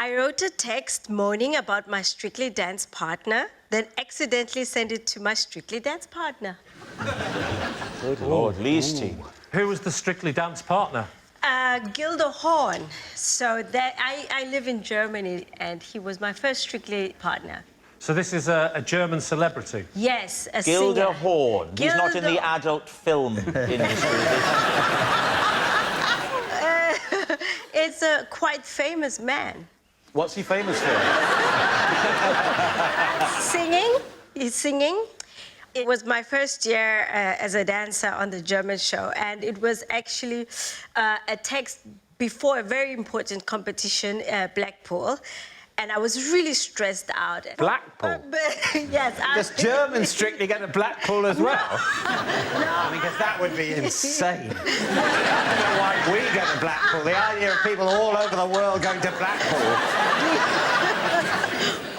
I wrote a text moaning about my Strictly Dance partner, then accidentally sent it to my Strictly Dance partner. Good Lord, Lee's team. Who was the Strictly Dance partner? Gilder Horn. So that I live in Germany, and he was my first Strictly partner. So this is a German celebrity? Yes, a Gilder singer. Horn. He's not in the adult film industry. It's a quite famous man. What's he famous for? Singing. He's singing. It was my first year as a dancer on the German show, and it was actually a text before a very important competition, Blackpool, and I was really stressed out. Blackpool? Yes. Does German Strictly get to Blackpool as well? No. Because that would be insane. I don't know why we get to Blackpool. The idea of people all over the world going to Blackpool.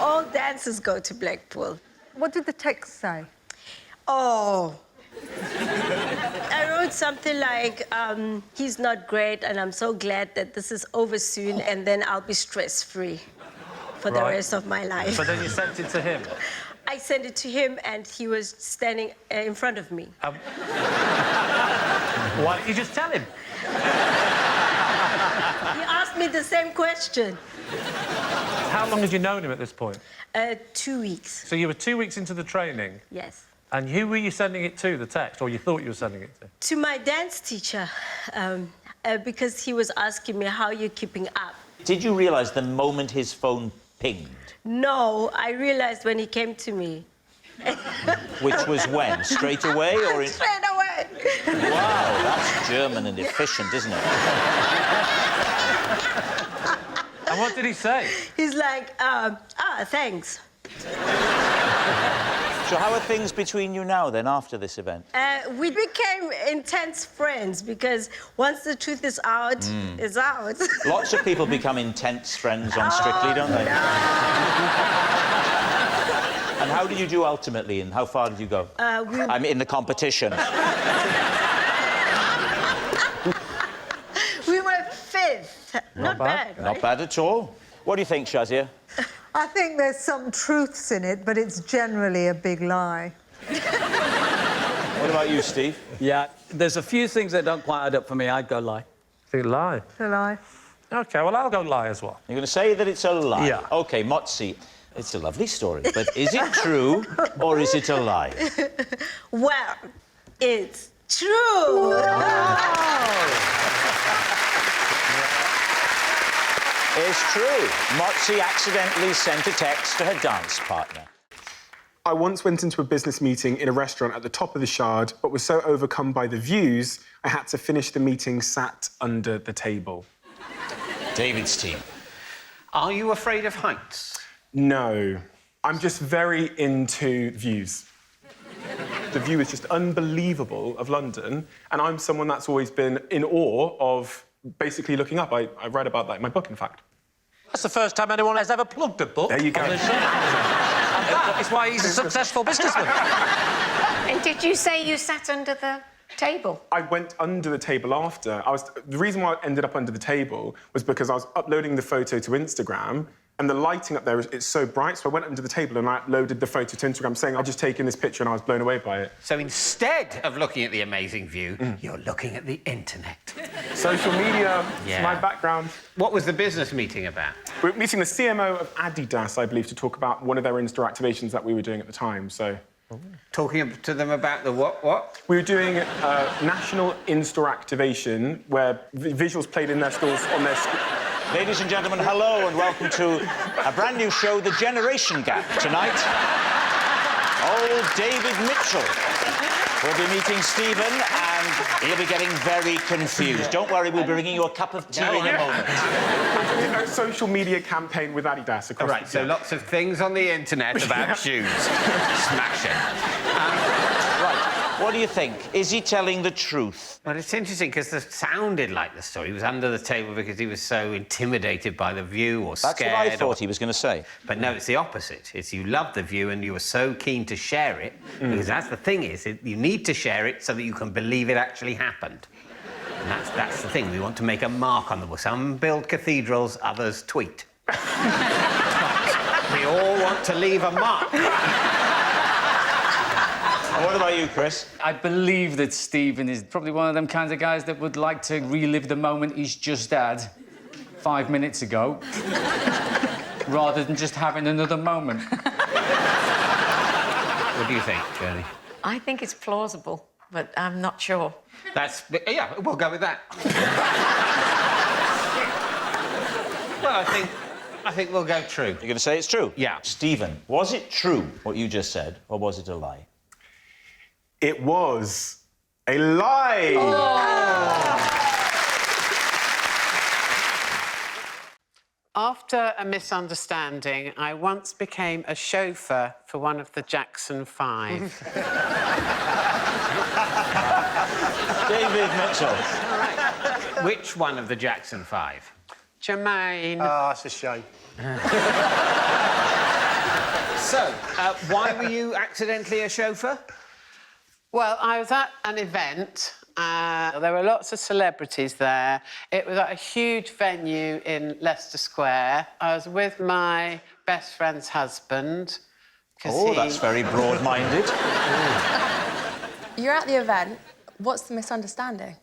All dancers go to Blackpool. What did the text say? Oh. I wrote something like, he's not great, and I'm so glad that this is over soon, and then I'll be stress-free for the rest of my life. But then you sent it to him? I sent it to him, and he was standing in front of me. Why didn't you just tell him? He asked me the same question. How long had you known him at this point? 2 weeks. So you were 2 weeks into the training? Yes. And who were you sending it to, the text, or you thought you were sending it to? To my dance teacher, because he was asking me how you're keeping up. Did you realise the moment his phone pinged? No, I realised when he came to me. Which was when? Straight away or... Straight away. Wow, that's German and efficient, isn't it? And what did he say? He's like, thanks. So how are things between you now, then, after this event? We became intense friends because once the truth is out, it's out. Lots of people become intense friends on Strictly, don't they? No. And how did you do ultimately, and how far did you go? I'm in the competition. We were fifth. Not bad, right? Not bad at all. What do you think, Shazia? I think there's some truths in it, but it's generally a big lie. What about you, Steve? Yeah, there's a few things that don't quite add up for me. I'd go lie. Think lie? It's a lie. OK, well, I'll go lie as well. You're going to say that it's a lie? Yeah. OK, Motzi, it's a lovely story, but is it true or is it a lie? Well, it's true. It's true. Motzi accidentally sent a text to her dance partner. I once went into a business meeting in a restaurant at the top of the Shard, but was so overcome by the views, I had to finish the meeting sat under the table. David's team. Are you afraid of heights? No. I'm just very into views. The view is just unbelievable of London, and I'm someone that's always been in awe of basically looking up. I read about that in my book, in fact. That's the first time anyone has ever plugged a book. There you go. And that is why he's a successful businessman. And did you say you sat under the table? I went under the table after. The reason why I ended up under the table was because I was uploading the photo to Instagram, and the lighting up there is so bright, so I went under the table and I uploaded the photo to Instagram saying I'd just taken this picture and I was blown away by it. So instead of looking at the amazing view, you're looking at the internet. Social media, Yeah. my background. What was the business meeting about? We were meeting the CMO of Adidas, I believe, to talk about one of their in-store activations that we were doing at the time, so... Talking to them about the what? We were doing a national in-store activation where visuals played in their stores on their... Ladies and gentlemen, hello and welcome to a brand new show, The Generation Gap. Tonight, old David Mitchell will be meeting Stephen and he'll be getting very confused. Don't worry, we'll be bringing you a cup of tea in a moment. A social media campaign with Adidas across... Right, so lots of things on the internet about shoes. Smash it. Right, what do you think? Is he telling the truth? Well, it's interesting because it sounded like the story. He was under the table because he was so intimidated by the view or scared. That's what I thought he was going to say. But no, it's the opposite. It's you love the view and you were so keen to share it because that's the thing is you need to share it so that you can believe it actually happened. And that's the thing. We want to make a mark on the wall. Some build cathedrals, others tweet. We all want to leave a mark. And what about you, Chris? I believe that Stephen is probably one of them kinds of guys that would like to relive the moment he's just had 5 minutes ago, rather than just having another moment. What do you think, Shirley? I think it's plausible, but I'm not sure. Yeah, we'll go with that. Well, I think we'll go true. You're going to say it's true? Yeah. Stephen, was it true, what you just said, or was it a lie? It was a lie. After a misunderstanding, I once became a chauffeur for one of the Jackson 5. David Mitchell. Which one of the Jackson 5? Jermaine. Ah, that's a shame. So, why were you accidentally a chauffeur? Well, I was at an event. There were lots of celebrities there. It was at a huge venue in Leicester Square. I was with my best friend's husband. Oh, that's very broad-minded. You're at the event. What's the misunderstanding?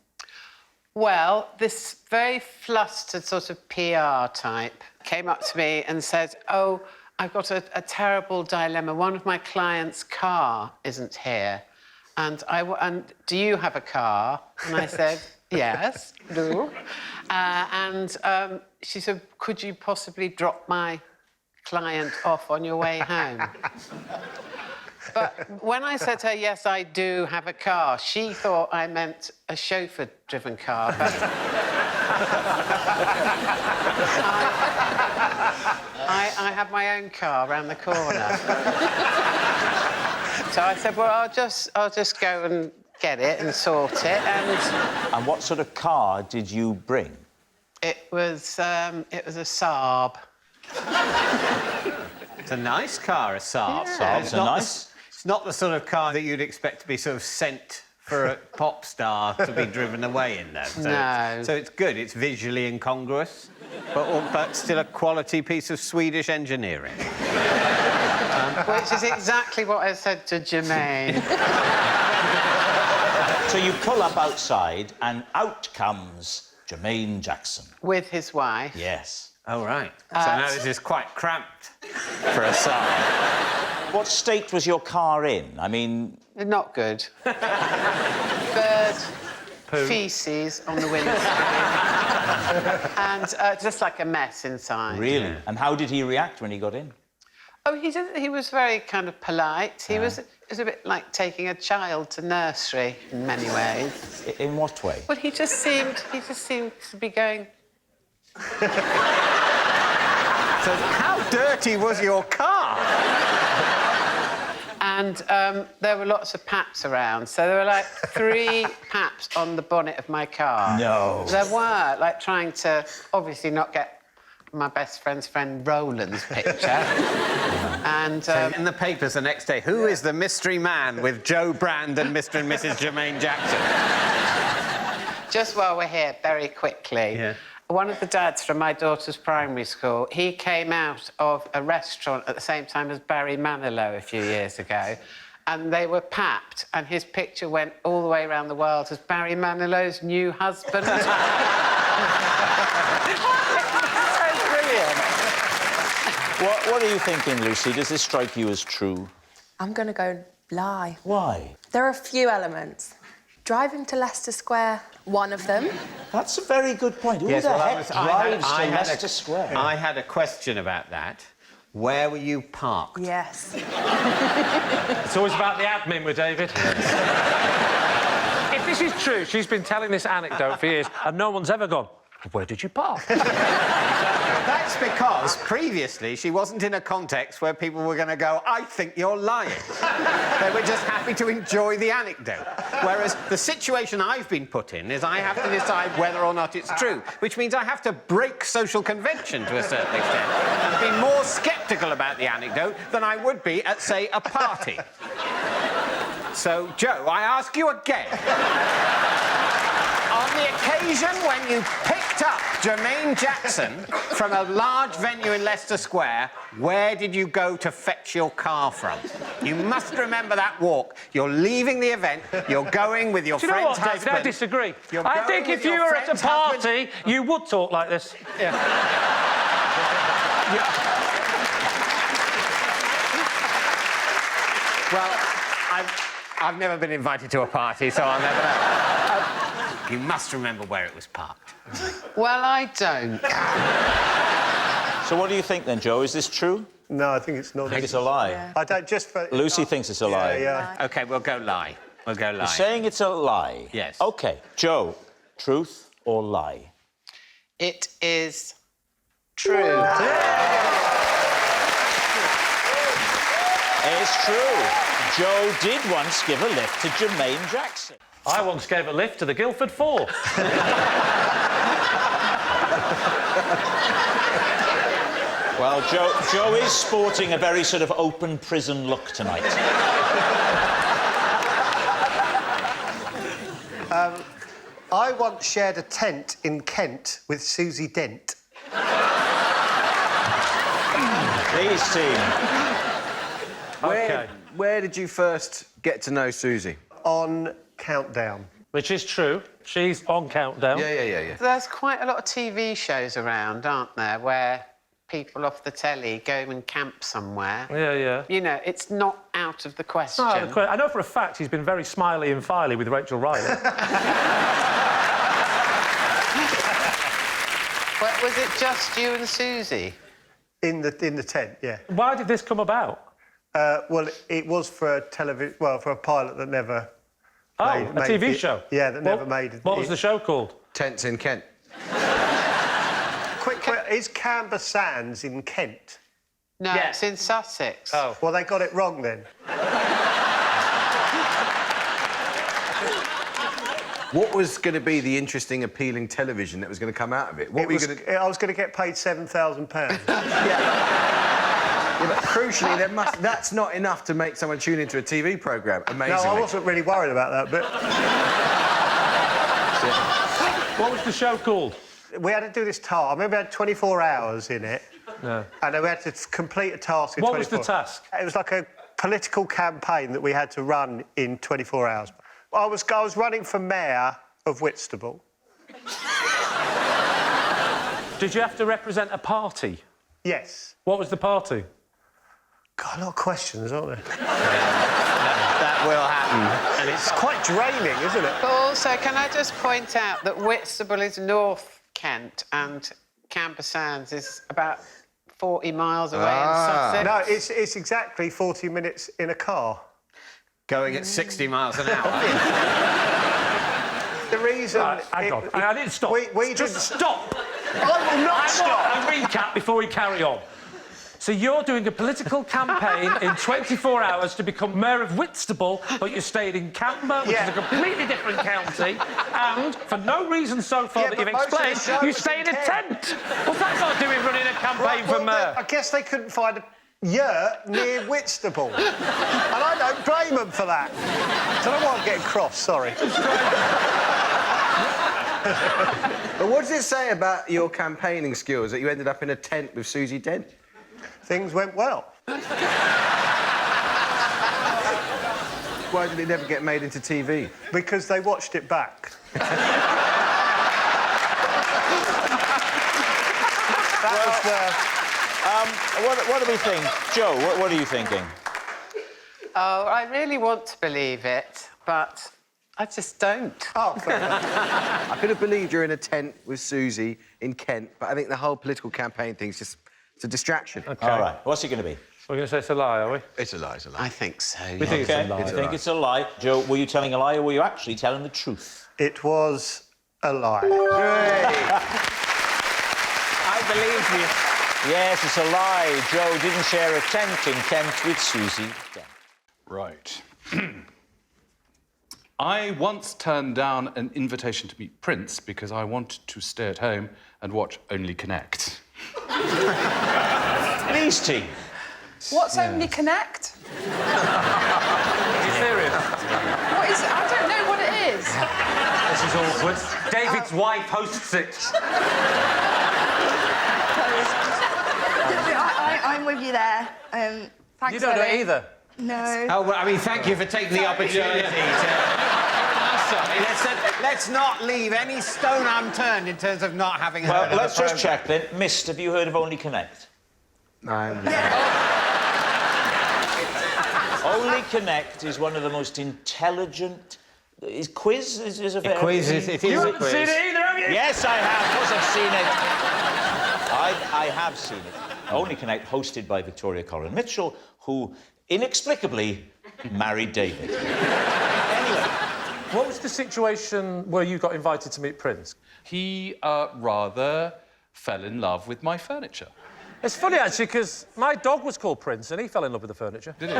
Well, this very flustered sort of PR type came up to me and said, "Oh, I've got a terrible dilemma. One of my clients' car isn't here. And do you have a car?" And I said, "Yes, do." She said, "Could you possibly drop my client off on your way home?" But when I said to her, "Yes, I do have a car," she thought I meant a chauffeur-driven car. But I have my own car round the corner. So I said, "Well, I'll just go and get it and sort it." And what sort of car did you bring? It was a Saab. It's a nice car, a Saab. Yeah. Saab's nice. It's not the sort of car that you'd expect to be sort of sent for a pop star to be driven away in, though. No. So it's good. It's visually incongruous, but still a quality piece of Swedish engineering. Which is exactly what I said to Jermaine. So you pull up outside, and out comes Jermaine Jackson. With his wife. Yes. Oh, right. So now this is quite cramped for a Saab. What state was your car in? I mean... Not good. Bird feces on the windscreen. And just like a mess inside. Really? And how did he react when he got in? Oh, he was very kind of polite. It was a bit like taking a child to nursery in many ways. In what way? Well, he just seemed to be going... So how dirty was your car? And there were lots of paps around. So there were like 3 paps on the bonnet of my car. No. There were, like, trying to obviously not get my best friend's friend Roland's picture. And So in the papers the next day, who is the mystery man with Joe Brand and Mr. and Mrs. Jermaine Jackson? just while we're here, very quickly. Yeah. One of the dads from my daughter's primary school, he came out of a restaurant at the same time as Barry Manilow a few years ago, and they were papped, and his picture went all the way around the world as Barry Manilow's new husband. So brilliant. What are you thinking, Lucy? Does this strike you as true? I'm going to go lie. Why? There are a few elements. Driving to Leicester Square, one of them. That's a very good point. Who the heck drives to Leicester Square? I had a question about that. Where were you parked? Yes. It's always about the admin with David. If this is true, she's been telling this anecdote for years, and no one's ever gone, where did you park? That's because previously she wasn't in a context where people were going to go, I think you're lying. They were just happy to enjoy the anecdote. Whereas the situation I've been put in is I have to decide whether or not it's true, which means I have to break social convention to a certain extent and be more sceptical about the anecdote than I would be at, say, a party. So, Joe, I ask you again. On the occasion when you picked up Jermaine Jackson from a large venue in Leicester Square, where did you go to fetch your car from? You must remember that walk. You're leaving the event, you're going with your Do you know friend's what, David? husband. I disagree. You're I going think with if you your were at a friend's party, husband. you would talk like this. Yeah. Well, I've never been invited to a party, so I'll never know. You must remember where it was parked. Well, I don't. So what do you think then, Joe? Is this true? No, I think it's not. I think it's a lie. I don't just for... Lucy thinks it's a lie. Yeah. OK, we'll go lie. We'll go lie. You're saying it's a lie? Yes. OK. Joe, truth or lie? It is true. It's true. Joe did once give a lift to Jermaine Jackson. I once gave a lift to the Guildford Four. Well, Joe is sporting a very sort of open prison look tonight. I once shared a tent in Kent with Susie Dent. Please, team. Where did you first get to know Susie? On Countdown. Which is true. She's on Countdown. Yeah. There's quite a lot of TV shows around, aren't there, where people off the telly go and camp somewhere. Yeah. You know, it's not out of the question. I know for a fact he's been very smiley and fily with Rachel Riley. Well, was it just you and Susie? In the tent, yeah. Why did this come about? Well, it was for a television... Well, for a pilot that never... A TV show? Yeah, that never made it. What was the show called? Tents in Kent. Quick, is Camber Sands in Kent? No, it's in Sussex. Oh. Well, they got it wrong then. What was going to be the interesting, appealing television that was going to come out of it? What were you going to... I was going to get paid £7,000. Yeah, but crucially, that's not enough to make someone tune into a TV programme, amazingly. No, I wasn't really worried about that, but... What was the show called? We had to do this task. I remember we had 24 hours in it. No. And we had to complete a task in 24 hours. What was the task? It was like a political campaign that we had to run in 24 hours. I was running for mayor of Whitstable. Did you have to represent a party? Yes. What was the party? God, a lot of questions, aren't there? That will happen. And it's quite draining, isn't it? But also, can I just point out that Whitstable is North Kent and Camber Sands is about 40 miles away in Sussex? No, it's exactly 40 minutes in a car. Going at 60 miles an hour. The reason... Hang on. I didn't stop. Just stop. I will not stop. A recap before we carry on. So you're doing a political campaign in 24 hours to become mayor of Whitstable, but you stayed in Camber, which is a completely different county, and for no reason so far that you've explained, you stay in a tent. What's that got to do with running a campaign for mayor? I guess they couldn't find a yurt near Whitstable. And I don't blame them for that. I don't know why I'm getting cross, sorry. But what does it say about your campaigning skills that you ended up in a tent with Susie Dent? Things went well. Why did it never get made into TV? Because they watched it back. What do we think? Joe, what are you thinking? Oh, I really want to believe it, but I just don't. Oh, I could have believed you're in a tent with Susie in Kent, but I think the whole political campaign thing's just... It's a distraction. OK. All right. What's it going to be? We're going to say it's a lie, are we? It's a lie, it's a lie. I think so, We think it's a lie. I think it's a lie. Joe, were you telling a lie or were you actually telling the truth? It was a lie. I believe you. Yes, it's a lie. Joe didn't share a tent in Kent with Susie Dent. Right. I once turned down an invitation to meet Prince because I wanted to stay at home and watch Only Connect. Please, team. What's Only Connect? Are you serious? What is it? I don't know what it is. This is awkward. David's wife hosts it. I'm with you there. Thanks, You don't know it Ellie. either? No. Oh, well, I mean, thank you for taking the opportunity Let's not leave any stone unturned in terms of not having heard of the let's just programme. check then. Mist, have you heard of Only Connect? No, Only Connect is one of the most intelligent... Is quiz is a very... Quiz is... It is You a haven't quiz. seen it either, have you? Yes, I have. Of course, I've seen it. I have seen it. Only Connect, hosted by Victoria Coren Mitchell, who inexplicably married David. Anyway, What was the situation where you got invited to meet Prince? He rather fell in love with my furniture. It's funny, actually, because my dog was called Prince and he fell in love with the furniture. Did he?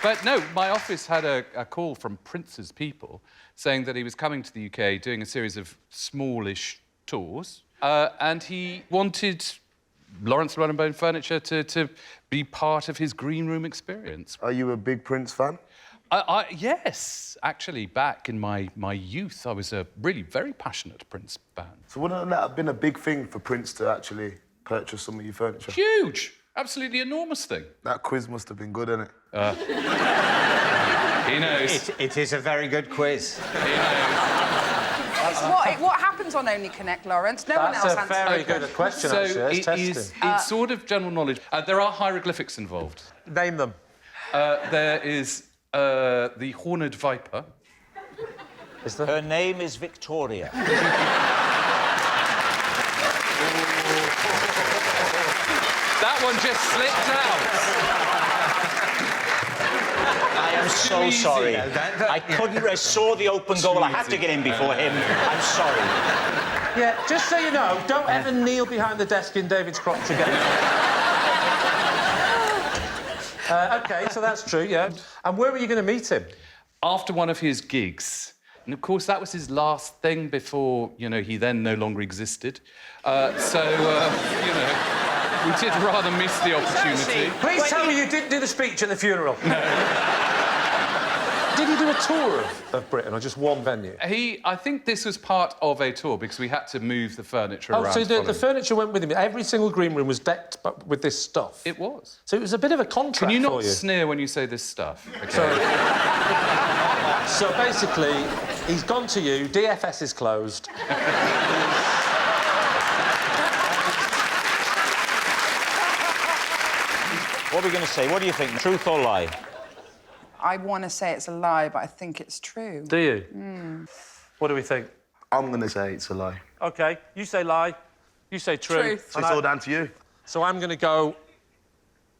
But no, my office had a call from Prince's people saying that he was coming to the UK doing a series of smallish tours, and he wanted Lawrence Llewellyn Furniture to be part of his green room experience. Are you a big Prince fan? Yes, actually, back in my youth, I was a really very passionate Prince fan. So wouldn't that have been a big thing for Prince to actually purchase some of your furniture? Huge! Absolutely enormous thing. That quiz must have been good, innit? He knows. It is a very good quiz. He knows. What happens on Only Connect, Lawrence? No one else That's a answers very that. good question, So actually. That's it's sort of general knowledge. There are hieroglyphics involved. Name them. There is the horned viper. Is there? her name is Victoria. That one just slipped out. I am so sorry. I couldn't... I saw the open goal. I had to get in before him. I'm sorry. Yeah, just so you know, don't ever kneel behind the desk in David's crotch again. OK, so that's true, yeah. And where were you going to meet him? After one of his gigs. And, of course, that was his last thing before, you know, he then no longer existed. You know, we did rather miss the opportunity. Please tell me you didn't do the speech at the funeral. No. Did he do a tour of Britain or just one venue? I think this was part of a tour because we had to move the furniture around. Oh, so the furniture went with him. Every single green room was decked with this stuff. It was. So it was a bit of a contract. Can you not for you? sneer when you say this stuff? Okay. So basically, he's gone to you. DFS is closed. What are we going to say? What do you think? Truth or lie? I want to say it's a lie, but I think it's true. Do you? Mm. What do we think? I'm going to say it's a lie. OK, you say lie, you say true. Truth. So it's all down to you. So I'm going to go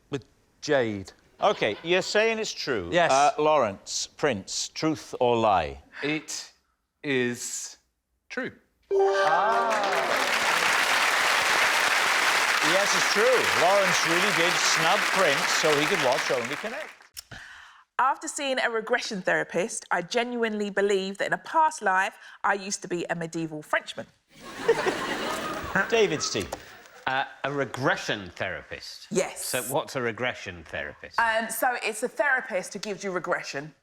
with Jade. OK, you're saying it's true. Yes. Lawrence, Prince, truth or lie? It is true. Yes, it's true. Lawrence really did snub Prince so he could watch Only Connect. After seeing a regression therapist, I genuinely believe that in a past life, I used to be a medieval Frenchman. David, Steve. A regression therapist? Yes. So what's a regression therapist? So it's a therapist who gives you regression.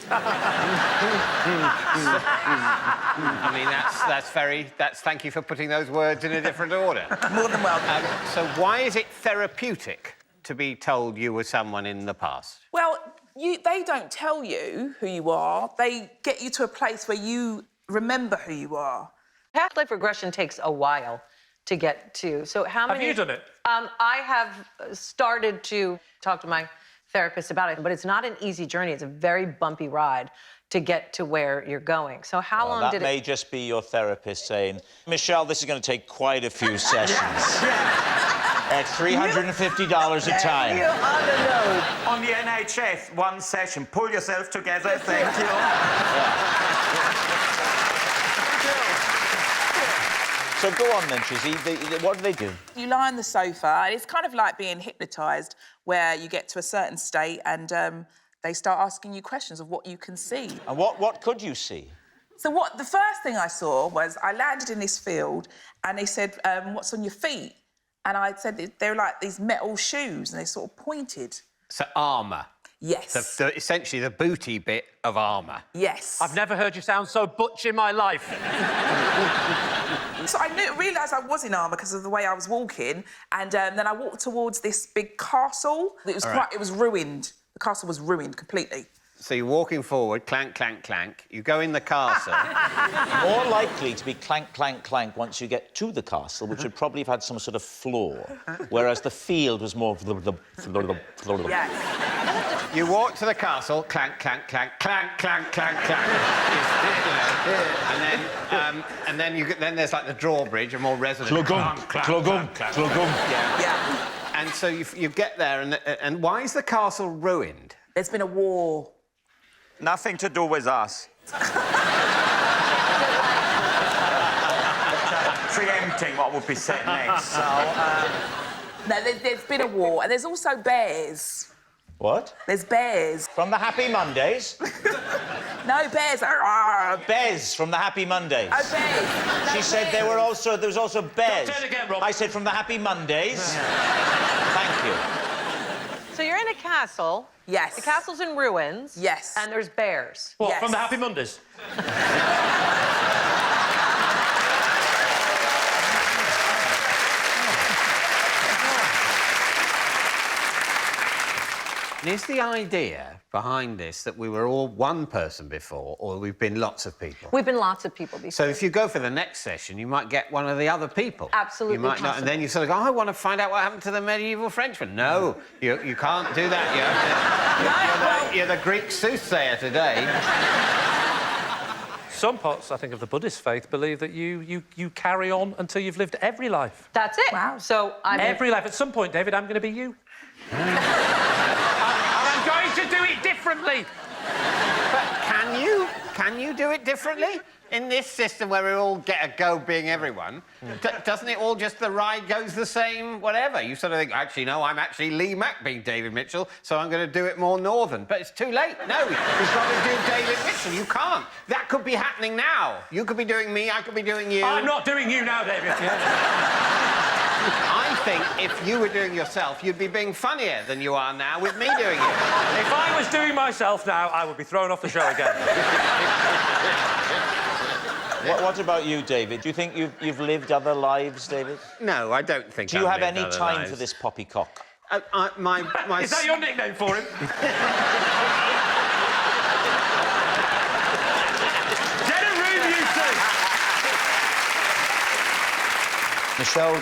I mean, that's thank you for putting those words in a different order. More than welcome. So why is it therapeutic to be told you were someone in the past? Well, they don't tell you who you are. They get you to a place where you remember who you are. Past life regression takes a while to get to. So how many... Have you done it? I have started to talk to my therapist about it, but it's not an easy journey. It's a very bumpy ride to get to where you're going. So how long did it... That may just be your therapist saying, Michelle, this is going to take quite a few sessions. At $350 a time. You are the load. On the NHS, one session. Pull yourself together, thank you. So go on then, Chizzy. What do they do? You lie on the sofa, and it's kind of like being hypnotised, where you get to a certain state and they start asking you questions of what you can see. And what could you see? So the first thing I saw was I landed in this field and they said, what's on your feet? And I said, they're like these metal shoes, and they sort of pointed. So armour. Yes. Essentially the booty bit of armour. Yes. I've never heard you sound so butch in my life. So I realised I was in armour because of the way I was walking, and then I walked towards this big castle. It was it was ruined. The castle was ruined completely. So you're walking forward, clank, clank, clank. You go in the castle. More likely to be clank, clank, clank once you get to the castle, which would probably have had some sort of floor, whereas the field was more... Yes. You walk to the castle, clank, clank, clank, clank, clank, clank, clank. And then there's like the drawbridge, a more resonant... Clogum, clogum, clogum. Yeah. And so you get there, and why is the castle ruined? There's been a war. Nothing to do with us. Preempting what would be said next, so... No, there's been a war, and there's also bears. What? There's bears. From the Happy Mondays? No, bears. Bez from the Happy Mondays. Oh, bears. She said there was also Bez. Say it again, Rob. I said from the Happy Mondays. Thank you. So you're in a castle. Yes. The castle's in ruins. Yes. And there's bears. What, Yes. from the Happy Mondays? Is the idea behind this that we were all one person before, or we've been lots of people? We've been lots of people before. So if you go for the next session, you might get one of the other people. Absolutely You might not, and then you sort of go, I want to find out what happened to the medieval Frenchman. No, you can't do that. You're the Greek soothsayer today. Some parts, I think, of the Buddhist faith believe that you carry on until you've lived every life. That's it. Wow. So Every life. At some point, David, I'm going to be you. And I'm going to do it differently. But can you do it differently? In this system where we all get a go being everyone, doesn't it all just, the ride goes the same, whatever? You sort of think, actually, no, I'm actually Lee Mack being David Mitchell, so I'm going to do it more northern. But it's too late. No, you've got to do David Mitchell. You can't. That could be happening now. You could be doing me, I could be doing you. I'm not doing you now, David. I think if you were doing yourself, you'd be being funnier than you are now with me doing it. If I was doing myself now, I would be thrown off the show again. What about you, David? Do you think you've lived other lives, David? No, I don't think Do you I've have lived any other time lives. for this poppycock? My Is that your nickname for him? Get a room, you two! Michelle,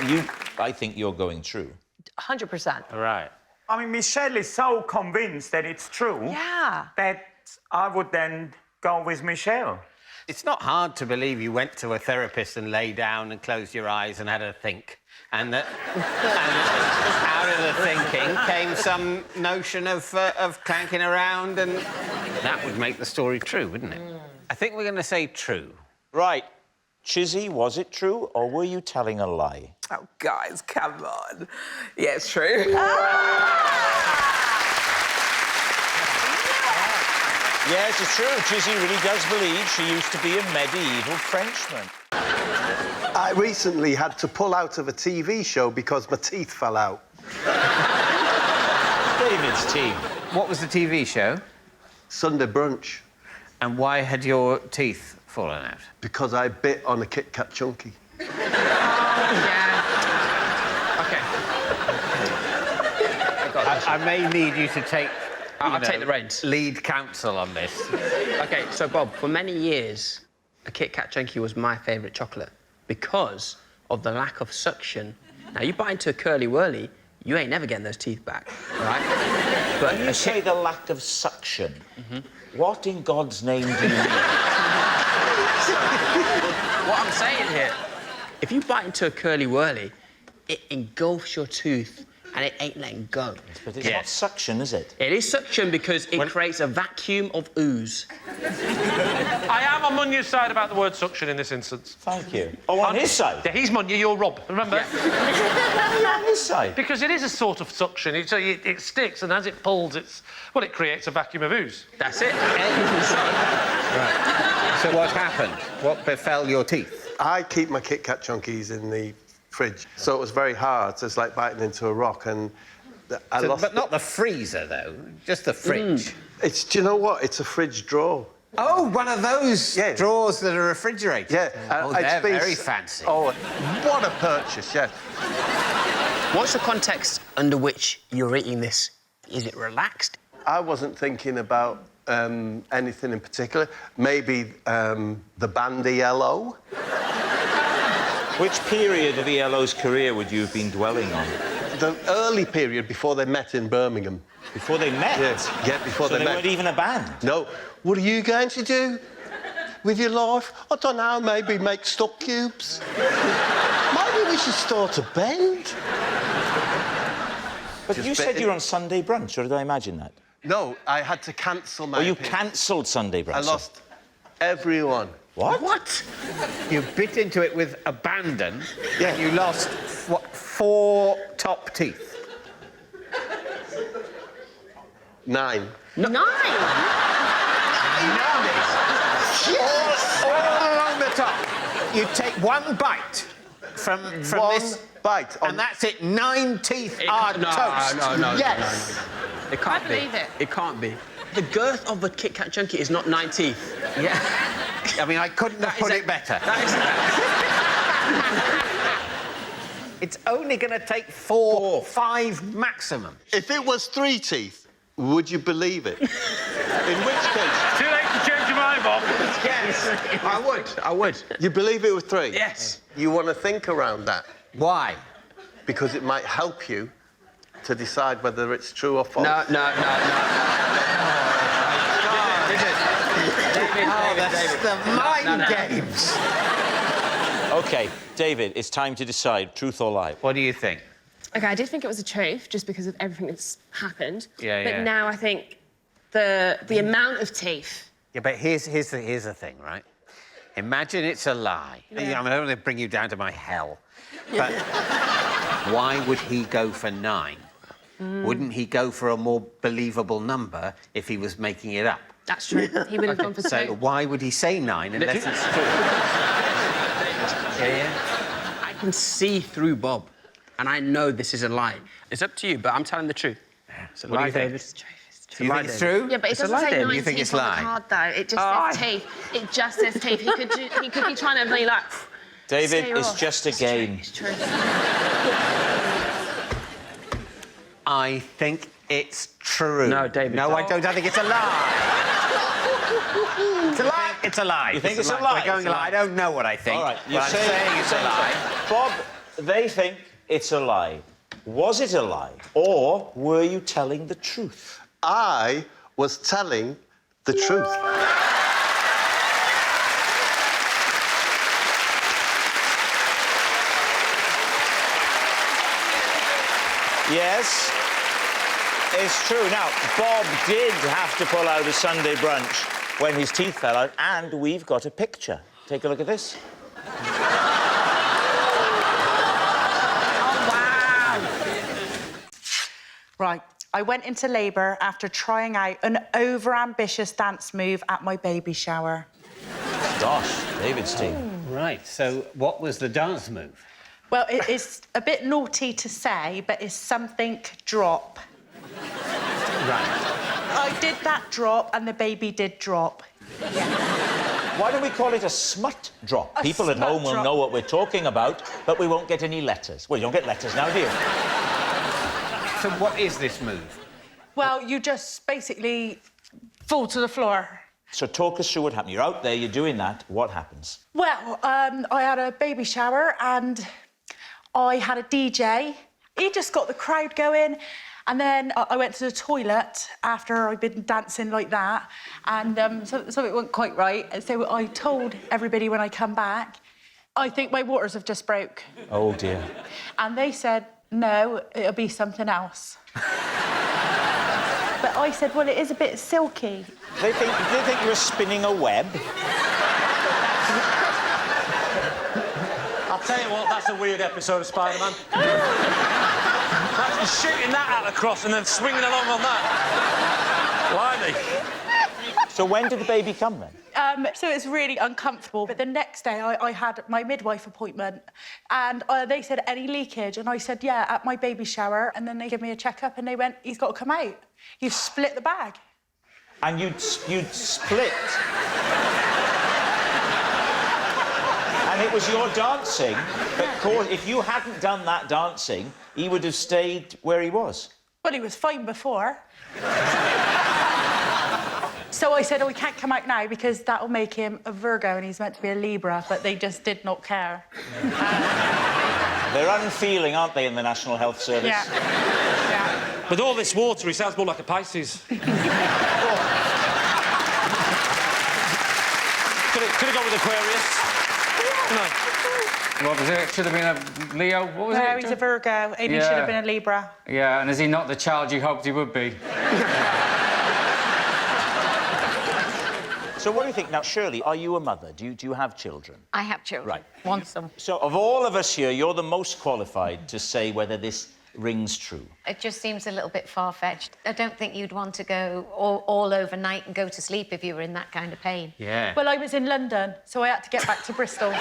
I think you're going true. 100%. Right. I mean, Michelle is so convinced that it's true Yeah. that I would then go with Michelle. It's not hard to believe you went to a therapist and lay down and closed your eyes and had a think. And that out of the thinking came some notion of clanking around, and that would make the story true, wouldn't it? I think we're going to say true. Right. Chizzy, was it true, or were you telling a lie? Oh, guys, come on. Yeah, it's true. Yes, it's true. Chizzy really does believe she used to be a medieval Frenchman. I recently had to pull out of a TV show because my teeth fell out. David's team. What was the TV show? Sunday Brunch. And why had your teeth fallen out? Because I bit on a Kit Kat Chunky. Yeah. OK. I may need you to take... I'll take the reins. Lead counsel on this. OK, so, Bob, for many years, a Kit Kat Chunky was my favourite chocolate because of the lack of suction. Now, you bite into a Curly Whirly, you ain't never getting those teeth back, all right? But when you say the lack of suction, what in God's name do you mean? What I'm saying here, if you bite into a Curly Whirly, it engulfs your tooth and it ain't letting go. But it's not suction, is it? It is suction because it creates a vacuum of ooze. I am on Munya's side about the word suction in this instance. Thank you. Oh, on his side? Yeah, he's Munya, you're Rob, remember? Why are you on his side? Because it is a sort of suction. It sticks, and as it pulls, it creates a vacuum of ooze. That's it. Right. So what happened? What befell your teeth? I keep my Kit Kat Chunkies in the fridge, so it was very hard. So it's like biting into a rock, and But not the freezer, though. Just the fridge. Do you know what? It's a fridge drawer. Oh, one of those drawers that are refrigerated. Yeah. Oh, they're very fancy. Oh, what a purchase, yes. What's the context under which you're eating this? Is it relaxed? I wasn't thinking about anything in particular. Maybe the band ELO. Which period of ELO's career would you have been dwelling on? The early period before they met in Birmingham. Before they met? Yes, before so they met. weren't even a band? No. What are you going to do with your life? I don't know, maybe make stock cubes. Maybe we should start a band. But you said you were on Sunday brunch, or did I imagine that? No, I had to cancel my... Oh, you cancelled Sunday brunch? I lost everyone. What? What? You bit into it with abandon, and you lost, what, 4 top teeth? 9. 9? Yes! All along the top. You take 1 bite from this... bite. And that's it, 9 teeth are toast. No. Yes. It can't be. believe it. It can't be. The girth of a Kit Kat chunky is not 9 teeth. Yeah. I mean, I couldn't have put it better. It's only going to take 4, 5 maximum. If it was 3 teeth, would you believe it? In which case... Too late to change your mind, Bob. Yes, I would. You believe it was 3? Yes. You want to think around that? Why? Because it might help you to decide whether it's true or false. No. David. The mind games. OK, David, it's time to decide, truth or lie. What do you think? OK, I did think it was a truth, just because of everything that's happened. Yeah, but now I think the amount of teeth... Yeah, but here's the thing, right? Imagine it's a lie. Yeah. I mean, I don't want to bring you down to my hell, but why would he go for 9? Wouldn't he go for a more believable number if he was making it up? That's true. He would have gone for 2. So why would he say 9 unless it's true? I can see through Bob, and I know this is a lie. It's up to you, but I'm telling the truth. It's a lie, David. Do you think it's true? Yeah, but it doesn't say 9 You think teeth it's on lie? the card, though. It just says teeth. It just says teeth. He could be trying to be like... David, it's just a game. It's true. I think it's true. No, David. No, I don't. I think it's a lie. It's a lie. It's a lie. You think it's a lie? We're going lie. I don't know what I think. All right, but I'm saying it's a lie. Bob, they think it's a lie. Was it a lie, or were you telling the truth? I was telling the truth. Yes, it's true. Now, Bob did have to pull out a Sunday brunch when his teeth fell out, and we've got a picture. Take a look at this. Right, I went into labour after trying out an over-ambitious dance move at my baby shower. Gosh, David's team. Right, so what was the dance move? Well, it's a bit naughty to say, but it's something drop. Right. I did that drop and the baby did drop. Why don't we call it a smut drop? People at home will know what we're talking about, but we won't get any letters. Well, you don't get letters now, do you? So what is this move? Well, you just basically fall to the floor. So talk us through what happened. You're out there, you're doing that. What happens? Well, I had a baby shower and I had a DJ. He just got the crowd going. And then I went to the toilet after I'd been dancing like that. And so it wasn't quite right. And so I told everybody when I come back, I think my waters have just broke. Oh, dear. And they said, no, it'll be something else. But I said, well, it is a bit silky. They think you're spinning a web. I'll tell you what, that's a weird episode of Spider-Man. That's shooting that out across and then swinging along on that. Blimey. So when did the baby come, then? So it's really uncomfortable. But the next day, I had my midwife appointment, and they said, any leakage? And I said, yeah, at my baby shower. And then they gave me a checkup, and they went, he's got to come out. You've split the bag. And you'd split. And it was your dancing that caused... If you hadn't done that dancing, he would have stayed where he was. Well, he was fine before. So I said, oh, he can't come out now because that'll make him a Virgo and he's meant to be a Libra, but they just did not care. They're unfeeling, aren't they, in the National Health Service? Yeah. With all this water, he sounds more like a Pisces. Could have gone with Aquarius. No. What was it? Should have been a Leo. What was it? No, he's a Virgo. Amy should have been a Libra. Yeah, and is he not the child you hoped he would be? So what do you think? Now, Shirley, are you a mother? Do you have children? I have children. Right. Want some. So of all of us here, you're the most qualified to say whether this rings true. It just seems a little bit far-fetched. I don't think you'd want to go all overnight and go to sleep if you were in that kind of pain. Yeah. Well, I was in London, so I had to get back to Bristol.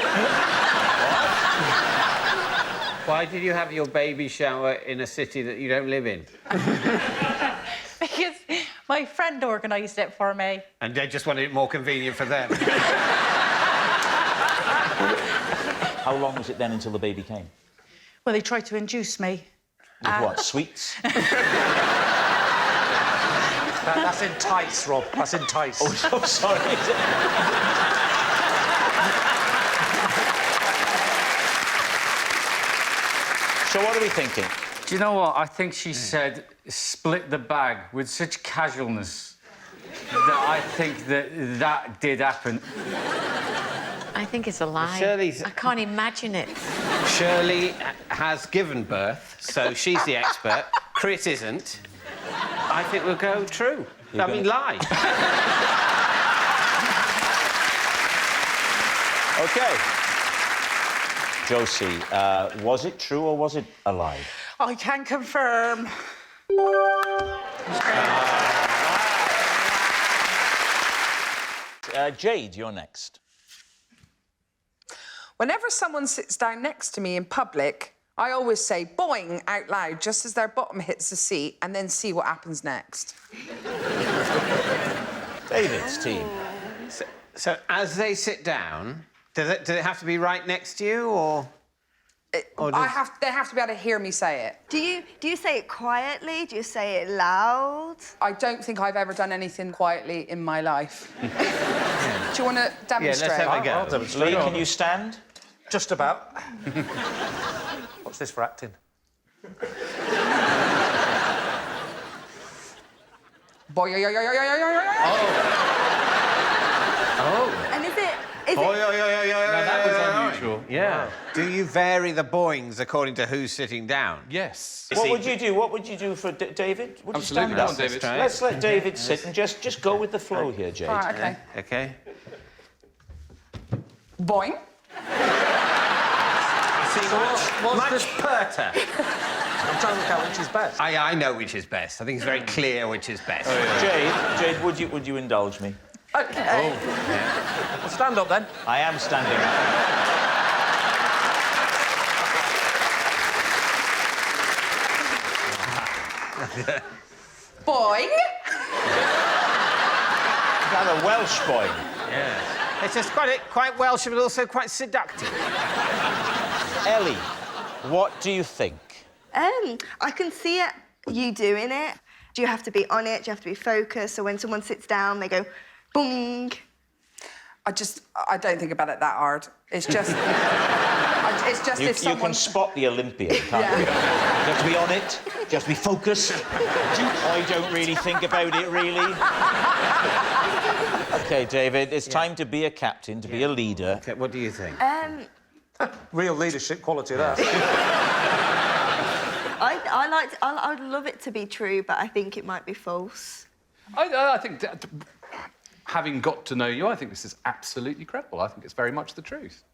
Why did you have your baby shower in a city that you don't live in? Because my friend organised it for me. And they just wanted it more convenient for them. How long was it then until the baby came? Well, they tried to induce me. With what, sweets? That's entice, Rob. That's entice. Oh, sorry. So what are we thinking? Do you know what? I think she said split the bag with such casualness that I think that did happen. I think it's a lie. Shirley's... I can't imagine it. Shirley has given birth, so she's the expert. Chris isn't. I think we'll go true. Lie. OK. Josie, was it true or was it a lie? I can confirm. Jade, you're next. Whenever someone sits down next to me in public, I always say boing out loud just as their bottom hits the seat and then see what happens next. David's team. So as they sit down, does it have to be right next to you, or...? They have to be able to hear me say it. Do you say it quietly? Do you say it loud? I don't think I've ever done anything quietly in my life. Do you want to demonstrate? Yeah, let's have a go. I'll demonstrate. Lee, can you stand? Just about. What's this for acting? Boy, Oh. And is it? That was unusual. Yeah. Do you vary the boings according to who's sitting down? Yes. What would you do? What would you do for David? Would Absolutely. you Go stand on, up? David. Let's let David sit and just go with the flow here, Jade. Right, OK. OK. Boing. See, much perter. I'm trying to work out which is best. I know which is best. I think it's very clear which is best. Oh, yeah. Jade, would you indulge me? OK. Yeah. Well, stand up, then. I am standing up. Boing. Is that a Welsh boy? Yeah. It's just quite Welsh, but also quite seductive. Ellie, what do you think? I can see you doing it. Do you have to be on it? Do you have to be focused? So when someone sits down, they go, boing. I don't think about it that hard. It's just... it's just You if someone... can spot the Olympian, can't you? You have to be on it, you have to be focused. I don't really think about it, really. OK, David, it's time to be a captain, to be a leader. Okay, what do you think? Real leadership quality, that. I'd love it to be true, but I think it might be false. I think, having got to know you, I think this is absolutely credible. I think it's very much the truth.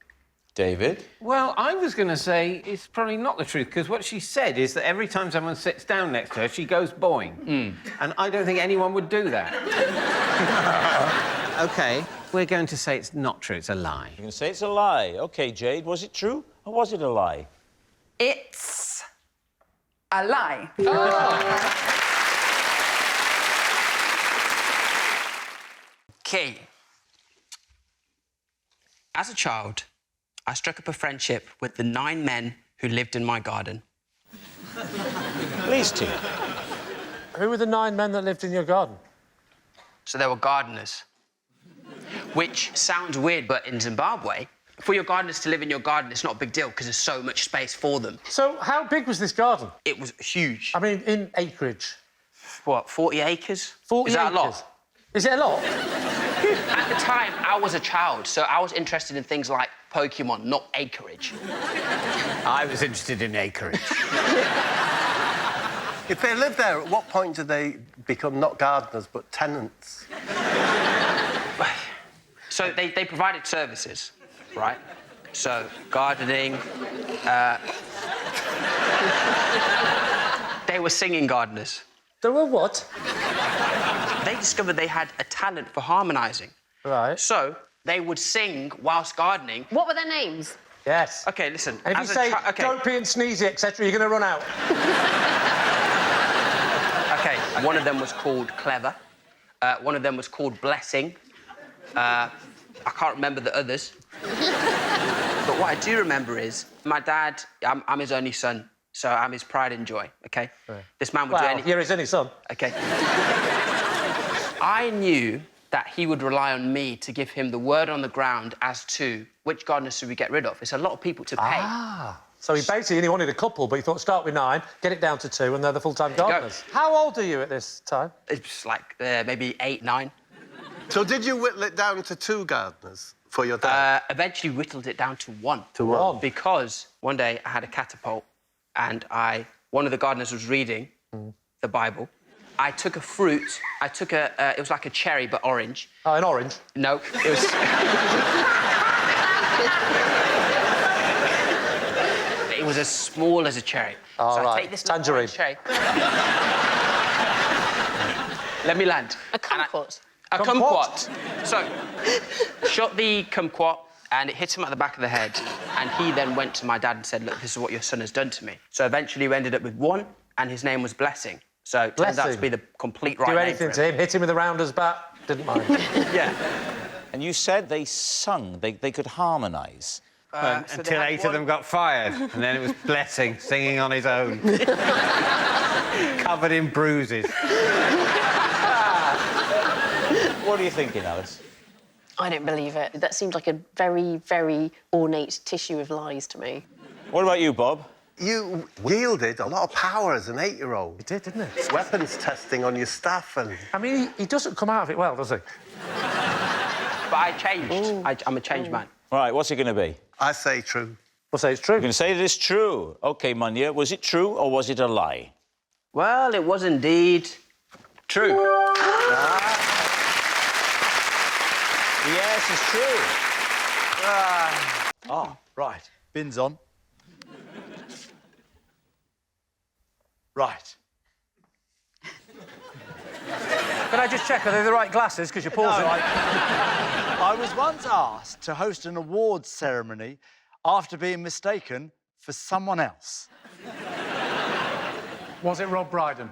David? Well, I was going to say it's probably not the truth, because what she said is that every time someone sits down next to her, she goes boing. And I don't think anyone would do that. OK. We're going to say it's not true, it's a lie. You're going to say it's a lie. OK, Jade, was it true or was it a lie? It's a lie. Okay. As a child, I struck up a friendship with the 9 men who lived in my garden. Please, T. Who were the 9 men that lived in your garden? So they were gardeners. Which sounds weird, but in Zimbabwe, for your gardeners to live in your garden, it's not a big deal because there's so much space for them. So how big was this garden? It was huge. I mean, in acreage. What, 40 acres? 40 Is that acres? a lot? Is it a lot? At the time, I was a child, so I was interested in things like Pokemon, not acreage. I was interested in acreage. If they lived there, at what point do they become not gardeners, but tenants? So they provided services, right? So gardening, they were singing gardeners. They were what? They discovered they had a talent for harmonising. Right. So they would sing whilst gardening. What were their names? Yes. OK, listen. And if you say dopey and sneezy, etc., you're going to run out. OK, one of them was called Clever. One of them was called Blessing. I can't remember the others. But what I do remember is my dad, I'm his only son, so I'm his pride and joy, OK? Right. This man would do anything. You're his only son. OK. I knew that he would rely on me to give him the word on the ground as to which gardeners should we get rid of. It's a lot of people to pay. Ah. So he basically only wanted a couple, but he thought start with 9, get it down to 2, and they're the full-time gardeners. How old are you at this time? It's like maybe 8, 9. So did you whittle it down to 2 gardeners for your dad? Eventually whittled it down to 1. To 1? Because one day I had a catapult and one of the gardeners was reading the Bible. I took a fruit. It was like a cherry, but orange. Oh, an orange? No, it was... It was as small as a cherry. Oh, so right. I take this Tangerine. cherry. Let me land. A kumquat. A kumquat. So, shot the kumquat, and it hit him at the back of the head. And he then went to my dad and said, look, this is what your son has done to me. So eventually we ended up with 1, and his name was Blessing. So it turns out to be the complete right Do name anything for to him, hit him with a rounder's bat, didn't mind. Yeah. And you said they sung, they could harmonise. Until 8 of them got fired, and then it was Blessing singing on his own. Covered in bruises. What are you thinking, Alice? I don't believe it. That seemed like a very, very ornate tissue of lies to me. What about you, Bob? You wielded a lot of power as an 8-year-old. He did, didn't he? Weapons testing on your staff and... I mean, he doesn't come out of it well, does he? But I changed. I'm a changed man. Right, what's it going to be? I say true. We'll say it's true. You're going to say it is true. OK, Munya, was it true or was it a lie? Well, it was indeed true. Yes, it's true. Ah, right. Bin's on. Right. Can I just check, are they the right glasses? Because you're pausing. No, I was once asked to host an awards ceremony after being mistaken for someone else. Was it Rob Brydon?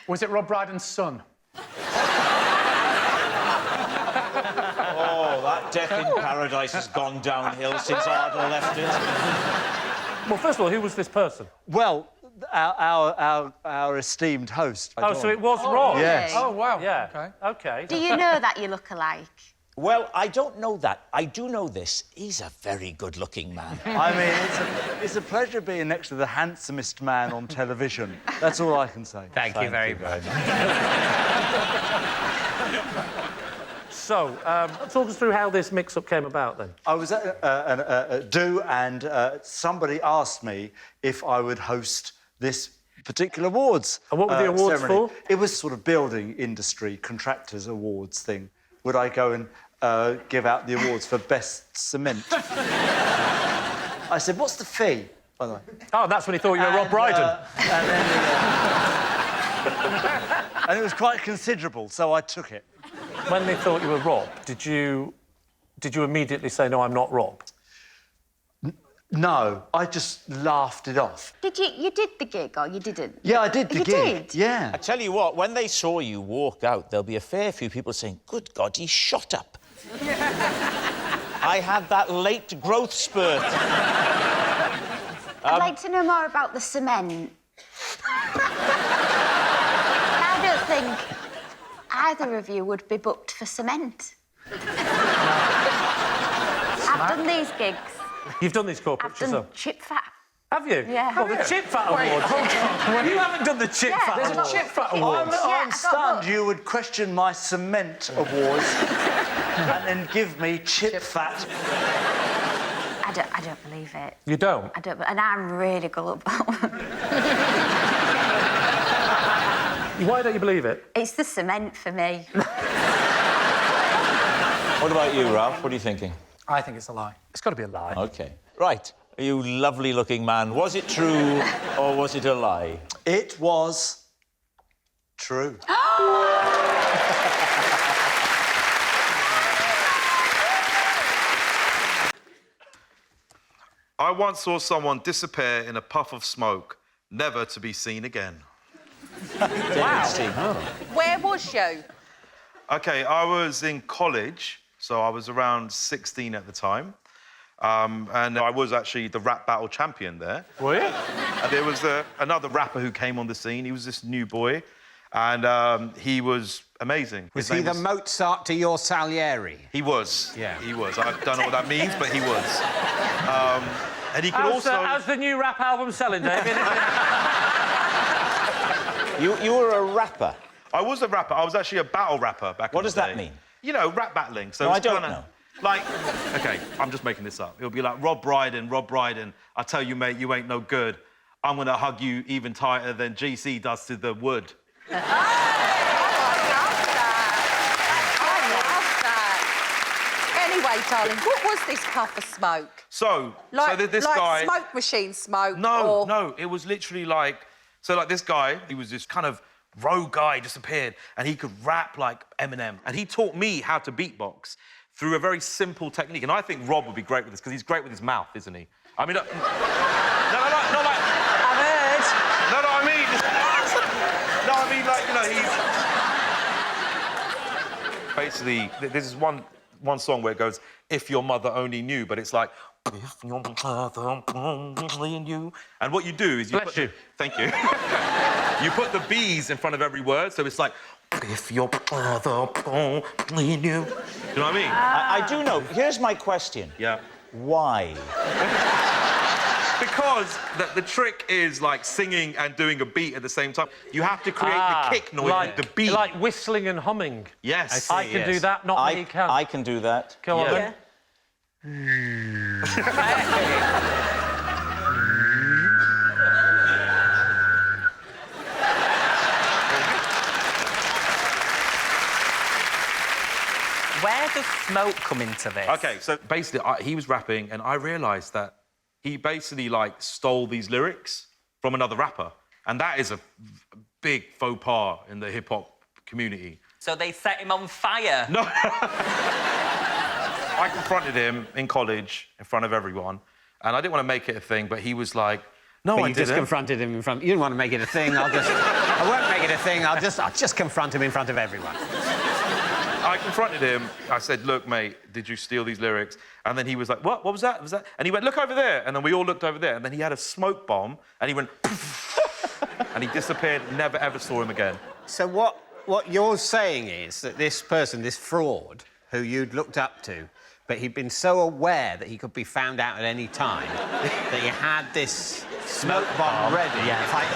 Was it Rob Brydon's son? Oh, that Death in Paradise has gone downhill since Ardle left it. Well, first of all, who was this person? Well, our esteemed host. Oh, so it was Rob? Yes. Oh, wow. Yeah. OK. OK. Do you know that you look alike? Well, I don't know that. I do know this. He's a very good-looking man. I mean, it's a pleasure being next to the handsomest man on television. That's all I can say. Thank you very much. So, talk us through how this mix-up came about, then. I was at a do, and somebody asked me if I would host this particular awards. And what were the awards ceremony. for? It was sort of building industry contractors awards thing. Would I go and give out the awards for best cement? I said, "What's the fee?" By the way. Oh, that's when he thought you were Rob Brydon. And then, and it was quite considerable, so I took it. When they thought you were Rob, did you immediately say, no, I'm not Rob? No, I just laughed it off. Did you did the gig or you didn't? Yeah, I did the gig. Did? Yeah. I tell you what, when they saw you walk out, there'll be a fair few people saying, good God, he's shot up. I had that late growth spurt. I'd like to know more about the cement. I don't think either of you would be booked for cement. I've done these gigs. You've done these corporates I've done yourself? Chip Fat. Have you? Yeah. Well, the Chip Fat Awards. hold on. You haven't done the Chip Fat There's Awards. a Chip Fat Awards. I understand you would question my cement awards and then give me Chip Fat. I don't believe it. You don't? I don't, and I'm really gullible. Why don't you believe it? It's the cement for me. What about you, Ralph? What are you thinking? I think it's a lie. It's got to be a lie. OK. Right. You lovely-looking man. Was it true or was it a lie? It was true. I once saw someone disappear in a puff of smoke, never to be seen again. Wow. Where was you? OK, I was in college, so I was around 16 at the time. And I was actually the rap battle champion there. Were you? And there was another rapper who came on the scene. He was this new boy, and he was amazing. Was he the Mozart to your Salieri? He was. Yeah. He was. I don't know what that means, but he was. And he could How's the new rap album selling, David? You were a rapper? I was a rapper. I was actually a battle rapper back in the day. What does that mean? You know, rap battling. So No, it's I don't kinda, know. Like, OK, I'm just making this up. It'll be like, Rob Brydon, I tell you, mate, you ain't no good. I'm gonna hug you even tighter than GC does to the wood. I love that. Anyway, darling, what was this puff of smoke? So this like guy... smoke machine smoke? No, it was literally like... So, like, this guy, he was this kind of rogue guy, disappeared, and he could rap like Eminem. And he taught me how to beatbox through a very simple technique. And I think Rob would be great with this, because he's great with his mouth, isn't he? I mean... no, like... I've heard. No, I mean... No, I mean, like, you know, he's... Basically, this is one song where it goes, if your mother only knew, but it's like, if your mother only knew. And what you do is you Thank you. You put the B's in front of every word, so it's like, if your mother only knew. Do you know what I mean? I do know. Here's my question. Yeah. Why? Because the trick is, like, singing and doing a beat at the same time. You have to create the kick noise like, with the beat. Like whistling and humming. Yes. I can do that, not me can. I can do that. Go on, then. Where does smoke come into this? OK, so basically, he was rapping, and I realised that he basically, like, stole these lyrics from another rapper. And that is a big faux pas in the hip-hop community. So they set him on fire? No. I confronted him in college in front of everyone, and I didn't want to make it a thing, but he was like, no, but I you didn't. just confronted him in front... You didn't want to make it a thing, I won't make it a thing, I'll just confront him in front of everyone. I confronted him. I said, look, mate, did you steal these lyrics? And then he was like, what? What was that? What was that? And he went, look over there. And then we all looked over there. And then he had a smoke bomb, and he went... and he disappeared, never, ever saw him again. So what you're saying is that this person, this fraud, who you'd looked up to, but he'd been so aware that he could be found out at any time that he had this smoke bomb ready. Yeah. Like,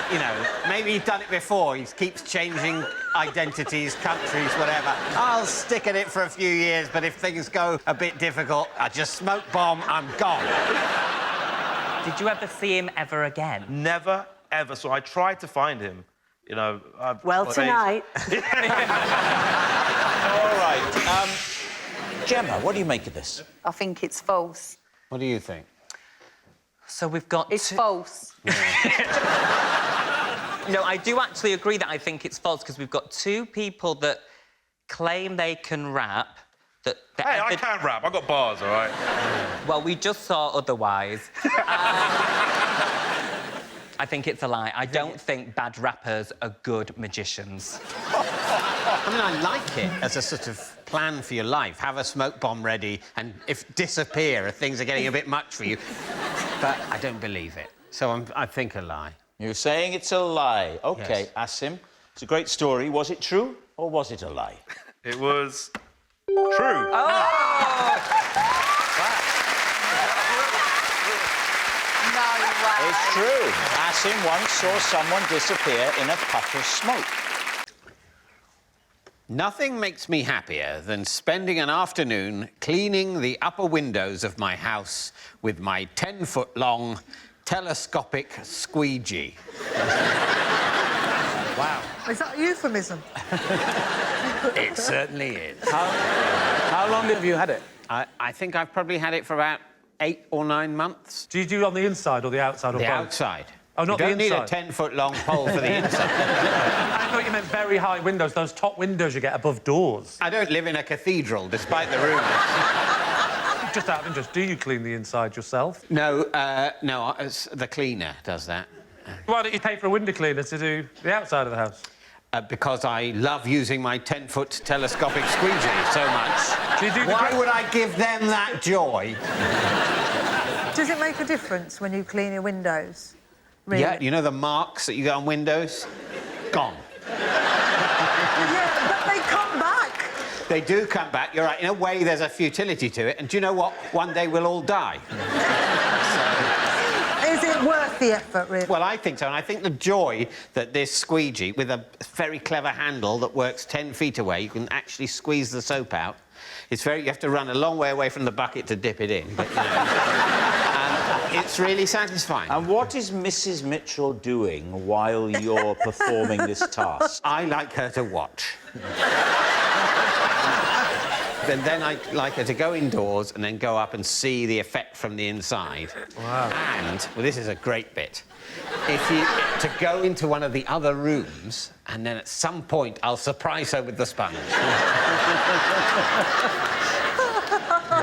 you know, maybe he'd done it before. He keeps changing identities, countries, whatever. I'll stick at it for a few years, but if things go a bit difficult, I just smoke bomb, I'm gone. Did you ever see him ever again? Never, ever. So I tried to find him, you know... tonight. All right. Gemma, what do you make of this? I think it's false. What do you think? So we've got... It's false. No, I do actually agree that I think it's false, because we've got two people that claim they can rap. Hey, I can rap. I've got bars, all right? Well, we just saw otherwise. I think it's a lie. I don't think bad rappers are good magicians. I mean, I like it as a sort of plan for your life. Have a smoke bomb ready and disappear if things are getting a bit much for you. But I don't believe it. So I think a lie. You're saying it's a lie. OK, Yes. Asim, it's a great story. Was it true or was it a lie? It was true. It's true. Asim once saw someone disappear in a puff of smoke. Nothing makes me happier than spending an afternoon cleaning the upper windows of my house with my 10-foot-long telescopic squeegee. Wow. Is that a euphemism? It certainly is. How long have you had it? I think I've probably had it for about 8 or 9 months. Do you do it on the inside or the outside or The both? outside. Oh, not you the don't need a inside? 10-foot-long pole for the inside. I thought you meant very high windows, those top windows you get above doors. I don't live in a cathedral, despite the rumours. Just out of interest, do you clean the inside yourself? No, the cleaner does that. Why don't you pay for a window cleaner to do the outside of the house? Because I love using my 10-foot telescopic squeegee so much. Do you do Why would I give them that joy? Does it make a difference when you clean your windows? Really? Yeah, you know the marks that you get on windows? Gone. Yeah, but they come back. They do come back, you're right. In a way, there's a futility to it. And do you know what? One day we'll all die. Is it worth the effort, really? Well, I think so. And I think the joy that this squeegee, with a very clever handle that works 10 feet away, you can actually squeeze the soap out. It's very... You have to run a long way away from the bucket to dip it in. But, you know... It's really satisfying. And what is Mrs. Mitchell doing while you're performing this task? I like her to watch. And then I like her to go indoors and then go up and see the effect from the inside. Wow. And, well, this is a great bit, to go into one of the other rooms and then at some point I'll surprise her with the sponge.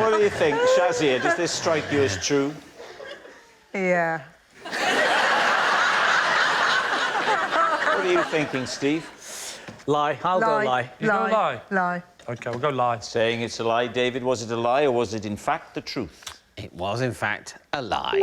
What do you think, Shazia? Does this strike you as true? Yeah. What are you thinking, Steve? Lie. I'll go lie. You go lie? Lie. OK, we'll go lie. Saying it's a lie, David. Was it a lie or was it, in fact, the truth? It was, in fact, a lie.